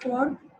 4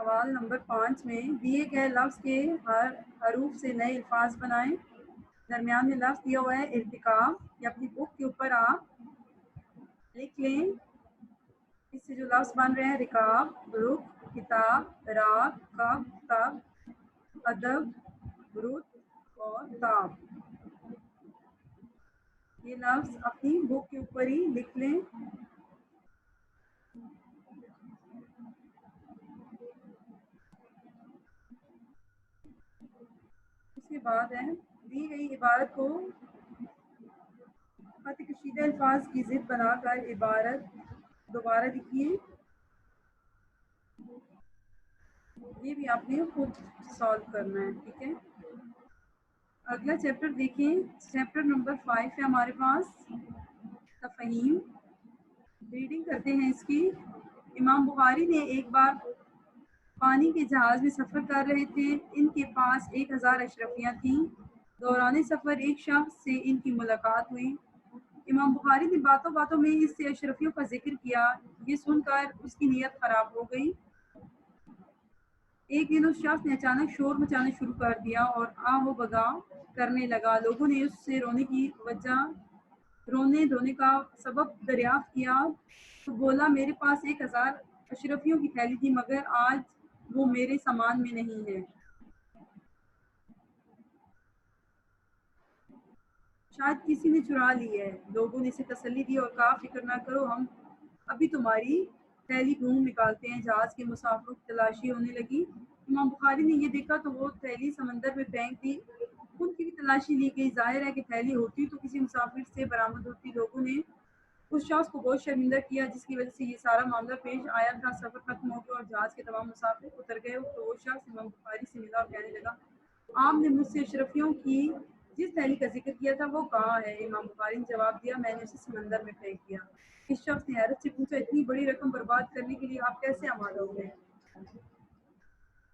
سوال نمبر 5 میں دیے گئے لفظ کے ہر حروف سے نئے الفاظ بنائیں. درمیان میں لفظ دیا ہوا ہے ارتکاب، یا اپنی بک کے اوپر آپ لکھ لیں. اس سے جو لفظ بن رہے ہیں رکاب، رخ، کتاب، راگ، کب، تب، ادب، رت اور تاب. یہ لفظ اپنی بک کے اوپر ہی لکھ لیں. اس کے بعد ہے دی گئی عبارت کو خط کشیدہ الفاظ کی ضد بنا کر عبارت دوبارہ لکھیے. یہ بھی آپ نے خود سالو کرنا ہے. ٹھیک ہے، اگلا چیپٹر دیکھیں. چیپٹر نمبر 5 ہے ہمارے پاس تفہیم. ریڈنگ کرتے ہیں اس کی. امام بخاری نے ایک بار پانی کے جہاز میں سفر کر رہے تھے. ان کے پاس 1000 اشرفیاں تھیں. دوران سفر ایک شخص سے ان کی ملاقات ہوئی. امام بخاری نے باتوں باتوں میں اس سے اشرفیوں کا ذکر کیا. یہ سن کر اس کی نیت خراب ہو گئی. ایک دن اس شخص نے اچانک شور مچانا شروع کر دیا اور آہ و بگا کرنے لگا. لوگوں نے اس سے رونے دھونے کا سبب دریافت کیا تو بولا میرے پاس 1000 اشرفیوں کی تھیلی تھی، مگر آج وہ میرے سامان میں نہیں ہے. شاید کسی نے چرا لی ہے. لوگوں نے اسے تسلی دی اور کہا فکر نہ کرو، ہم ابھی تمہاری تھیلی ڈھونڈ نکالتے ہیں. جہاز کے مسافروں کی تلاشی ہونے لگی. امام بخاری نے یہ دیکھا تو وہ تھیلی سمندر میں پھینک دی. ان کی بھی تلاشی لی گئی. ظاہر ہے کہ تھیلی ہوتی تو کسی مسافر سے برآمد ہوتی. لوگوں نے اس شخص کو بہت شرمندہ کیا جس کی وجہ سے یہ سارا معاملہ پیش آیا تھا. سفر ختم ہو گیا اور جہاز کے تمام مسافر اتر گئے تو وہ شخص امام بخاری سے ملا اور کہنے لگا آپ نے مجھ سے اشرفیوں کی جس تھیلی کا ذکر کیا تھا وہ کہاں ہے؟ امام بخاری نے جواب دیا میں نے اسے سمندر میں پھینک دیا. اس شخص نے حیرت سے پوچھا اتنی بڑی رقم برباد کرنے کے لیے آپ کیسے آمادہ ہو گئے؟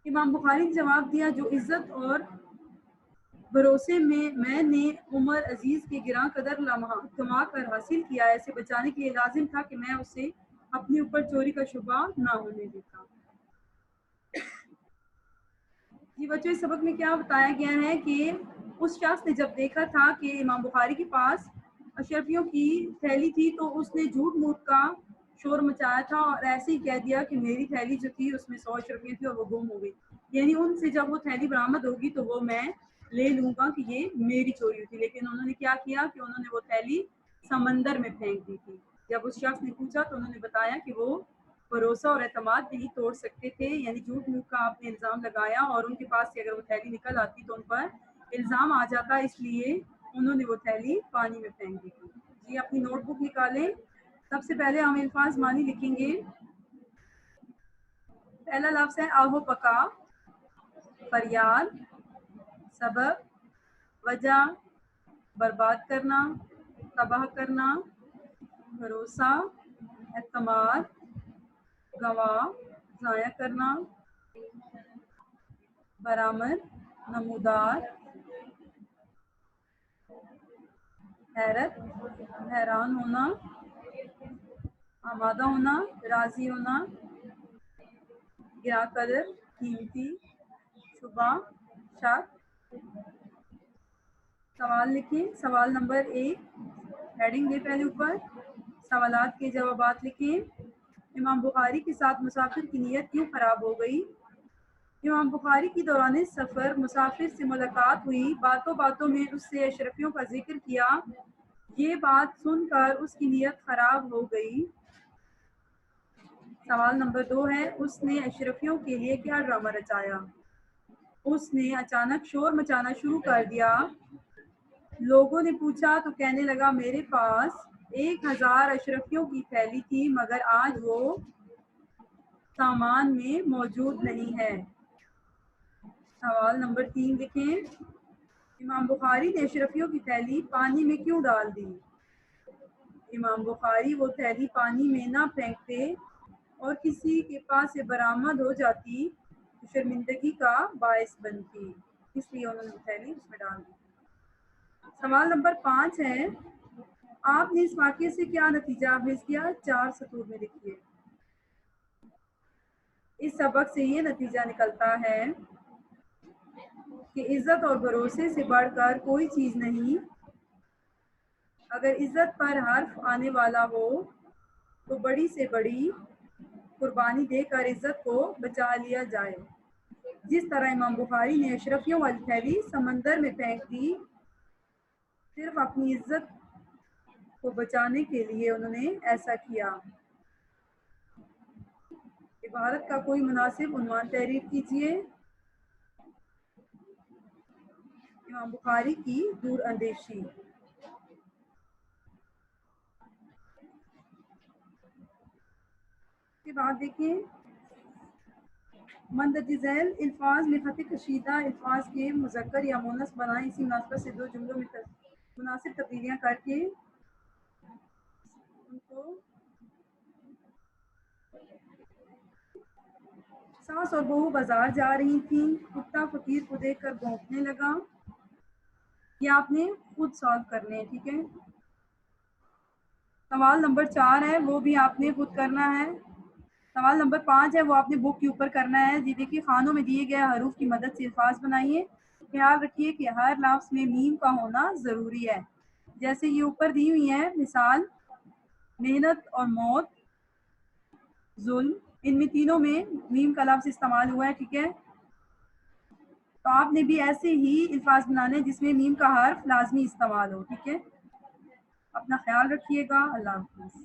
امام بخاری نے جواب دیا جو عزت اور بھروسے میں نے عمر عزیز کے گراں قدر لمحہ کما کر حاصل کیا ہے، اسے بچانے کے لیے لازم تھا کہ میں اسے اپنے اوپر چوری کا شبہ نہ ہونے دیتا. جی بچوں، اس سبق میں کیا بتایا گیا ہے کہ اس شخص نے جب دیکھا تھا کہ امام بخاری کے پاس اشرفیوں کی تھیلی تھی تو اس نے جھوٹ موٹ کا شور مچایا تھا اور ایسے ہی کہہ دیا کہ میری تھیلی جو تھی اس میں 100 اشرفیاں تھی اور وہ گم ہو گئی. یعنی ان سے جب وہ تھیلی برآمد ہوگی تو وہ میں لے لوں گا کہ یہ میری چوری تھی. لیکن انہوں نے کیا کیا کہ انہوں نے وہ تھیلی سمندر میں پھینک دی تھی. جب اس شخص نے پوچھا تو انہوں نے بتایا کہ وہ بھروسہ اور اعتماد نہیں توڑ سکتے تھے. یعنی جھوٹ موٹ کا آپ نے الزام لگایا اور ان کے پاس سے اگر وہ تھیلی نکل آتی تو ان پر الزام آ جاتا، اس لیے انہوں نے وہ تھیلی پانی میں پھینک دی تھی. جی اپنی نوٹ بک نکالیں. سب سے پہلے ہم الفاظ معنی لکھیں گے. پہلا لفظ ہے آہو پکا، فریاد، سبب، وجہ، برباد کرنا، تباہ کرنا، بھروسہ، اعتماد، گواہ، ضائع کرنا، برآمد، نمودار، حیرت، حیران ہونا، آمادہ ہونا، راضی ہونا، گراں قدر، قیمتی، شبہ، شک. سوال لکھیں. سوال نمبر 1 ہیڈنگ دے پہلے اوپر. سوالات کے جوابات لکھیں. امام بخاری کے ساتھ مسافر کی نیت کیوں خراب ہو گئی؟ امام بخاری کی دوران سفر مسافر سے ملاقات ہوئی. باتوں باتوں میں اس سے اشرفیوں کا ذکر کیا. یہ بات سن کر اس کی نیت خراب ہو گئی. سوال نمبر 2 ہے اس نے اشرفیوں کے لیے کیا ڈرامہ رچایا؟ اس نے اچانک شور مچانا شروع کر دیا. لوگوں نے پوچھا تو کہنے لگا میرے پاس 1000 اشرفیوں کی تھیلی تھی، مگر آج وہ سامان میں موجود نہیں ہے. سوال نمبر 3 لکھیں. امام بخاری نے اشرفیوں کی تھیلی پانی میں کیوں ڈال دی؟ امام بخاری وہ تھیلی پانی میں نہ پھینکتے اور کسی کے پاس سے برآمد ہو جاتی تو شرمندگی کا باعث بنتی، اس لیے انہوں نے تھیلی اس میں ڈال دی. سوال نمبر 5 ہے آپ نے اس واقعے سے کیا نتیجہ حاصل کیا؟ 4 سطور میں لکھیے. اس سبق سے یہ نتیجہ نکلتا ہے کہ عزت اور بھروسے سے بڑھ کر کوئی چیز نہیں. اگر عزت پر حرف آنے والا ہو تو بڑی سے بڑی قربانی دے کر عزت کو بچا لیا جائے. جس طرح امام بخاری نے اشرفیوں والی تھیلی سمندر میں پھینک دی، صرف اپنی عزت کو بچانے کے لیے انہوں نے ایسا کیا. عبارت کا کوئی مناسب عنوان تحریر کیجیے. امام بخاری کی دور اندیشی. کے بعد دیکھیں مندرجہ ذیل الفاظ میں خط کشیدہ الفاظ کے مذکر یا مونث بنائیں. اسی مناسبت سے دو جملوں میں مناسب تبدیلیاں کر کے ان کو ساس اور بہو بازار جا رہی تھیں. کتا فقیر کو دیکھ کر بھونکنے لگا. یہ آپ نے خود سالو کرنے ہیں. ٹھیک ہے. سوال نمبر 4 ہے وہ بھی آپ نے خود کرنا ہے. سوال نمبر 5 ہے وہ آپ نے بک کے اوپر کرنا ہے. جی دیکھیے خانوں میں دیے گئے حروف کی مدد سے الفاظ بنائیے. خیال رکھیے کہ ہر لفظ میں میم کا ہونا ضروری ہے. جیسے یہ اوپر دی ہوئی ہے مثال محنت اور موت، ظلم، ان میں تینوں میں میم کا لفظ استعمال ہوا ہے. ٹھیک ہے. تو آپ نے بھی ایسے ہی الفاظ بنانے جس میں میم کا حرف لازمی استعمال ہو. ٹھیک ہے. اپنا خیال رکھیے گا. اللہ حافظ.